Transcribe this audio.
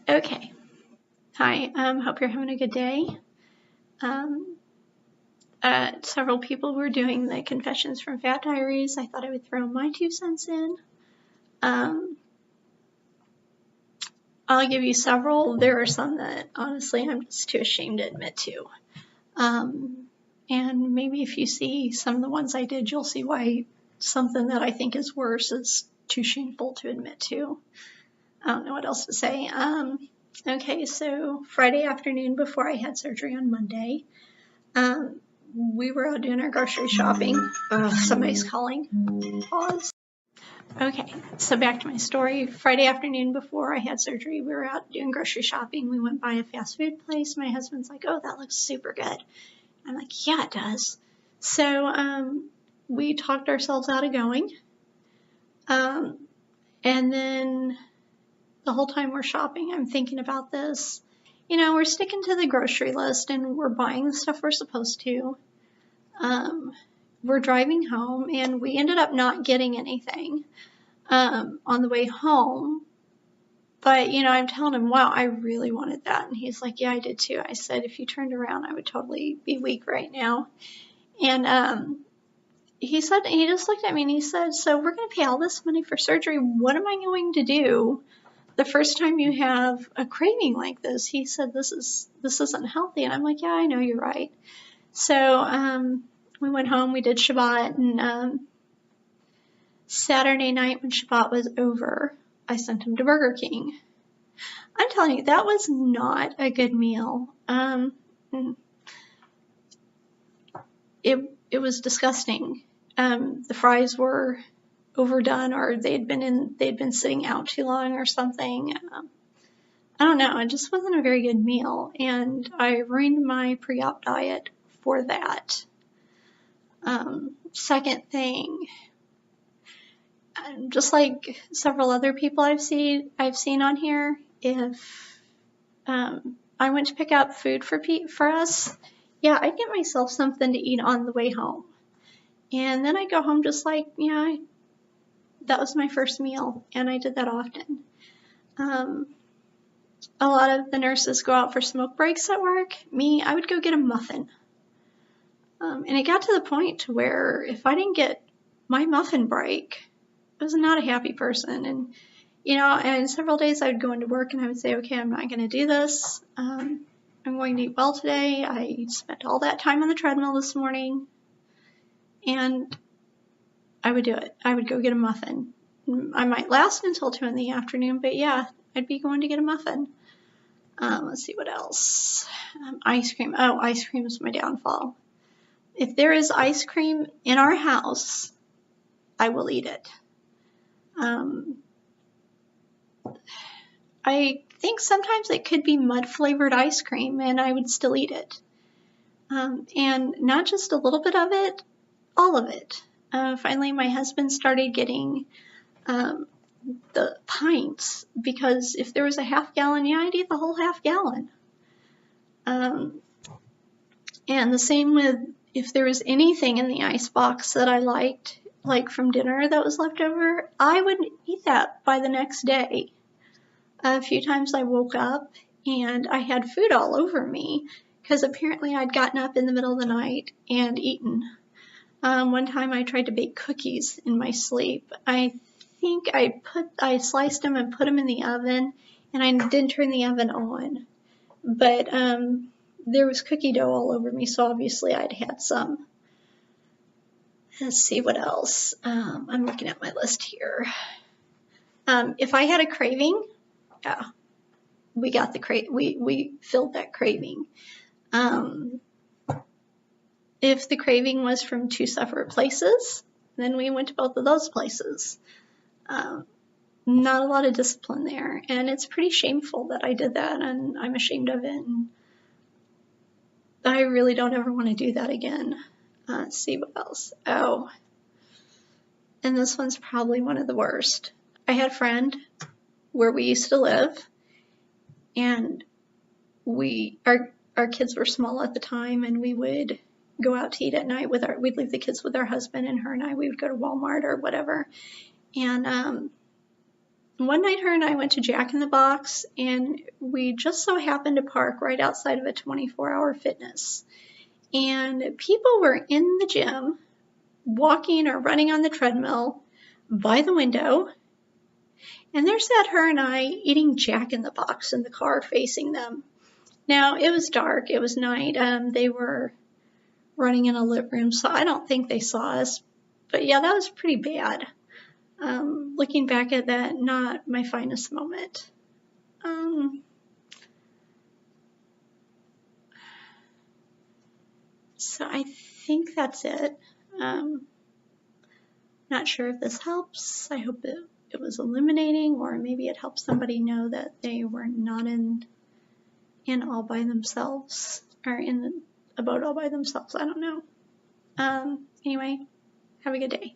Okay. Hi, hope you're having a good day. Several people were doing the confessions from Fat Diaries. I thought I would throw my 2 cents in. I'll give you several. There are some that, honestly, I'm just too ashamed to admit to. And maybe if you see some of the ones I did, you'll see why something that I think is worse is too shameful to admit to. I don't know what else to say. Okay, so Friday afternoon before I had surgery on Monday, we were out doing our grocery shopping. Somebody's calling. Pause. Okay, so back to my story. Friday afternoon before I had surgery, we were out doing grocery shopping. We went by a fast food place. My husband's like, "Oh, that looks super good." I'm like, "Yeah, it does." So we talked ourselves out of going. And then the whole time we're shopping, I'm thinking about this. You know, we're sticking to the grocery list and we're buying the stuff we're supposed to. We're driving home and we ended up not getting anything on the way home. But, you know, I'm telling him, wow, I really wanted that. And he's like, yeah, I did too. I said, if you turned around, I would totally be weak right now. And he said, he just looked at me and he said, so we're going to pay all this money for surgery. What am I going to do the first time you have a craving like this? He said, this isn't healthy. And I'm like, yeah, I know, you're right. So we went home, we did Shabbat, and Saturday night when Shabbat was over, I sent him to Burger King. I'm telling you, that was not a good meal. It was disgusting. The fries were overdone, or they'd been sitting out too long or something. I don't know, it just wasn't a very good meal, and I ruined my pre-op diet for that. Second thing, just like several other people I've seen on here, if I went to pick up food for us, yeah, I'd get myself something to eat on the way home. And then I'd go home just like, yeah, that was my first meal, and I did that often. A lot of the nurses go out for smoke breaks at work. Me, I would go get a muffin. And it got to the point to where if I didn't get my muffin break, I was not a happy person. And, you know, and several days I would go into work and I would say, okay, I'm not going to do this. I'm going to eat well today. I spent all that time on the treadmill this morning. And I would do it. I would go get a muffin. I might last until 2 in the afternoon, but yeah, I'd be going to get a muffin. Let's see what else. Ice cream. Oh, ice cream is my downfall. If there is ice cream in our house, I will eat it. I think sometimes it could be mud-flavored ice cream, and I would still eat it. And not just a little bit of it, all of it. Finally, my husband started getting the pints, because if there was a half gallon, yeah, I'd eat the whole half gallon. And the same with if there was anything in the ice box that I liked, like from dinner that was left over, I would eat that by the next day. A few times I woke up and I had food all over me because apparently I'd gotten up in the middle of the night and eaten. One time I tried to bake cookies in my sleep. I think I sliced them and put them in the oven, and I didn't turn the oven on. But there was cookie dough all over me, so obviously I'd had some. Let's see what else. I'm looking at my list here. If I had a craving, yeah, we got the we filled that craving. If the craving was from 2 separate places, then we went to both of those places. Not a lot of discipline there, and it's pretty shameful that I did that, and I'm ashamed of it, and I really don't ever want to do that again. Let's see what else. Oh, and this one's probably one of the worst. I had a friend where we used to live, and our kids were small at the time, and we would go out to eat at night we'd leave the kids with our husband, and her and I, we would go to Walmart or whatever. And one night her and I went to Jack in the Box, and we just so happened to park right outside of a 24-hour fitness. And people were in the gym, walking or running on the treadmill by the window. And there sat her and I eating Jack in the Box in the car facing them. Now, it was dark. It was night. They were running in a lit room, so I don't think they saw us. But yeah, that was pretty bad. Looking back at that, not my finest moment. So I think that's it. Not sure if this helps. I hope it was illuminating, or maybe it helps somebody know that they were not in all by themselves, or in a boat all by themselves. I don't know. Anyway, have a good day.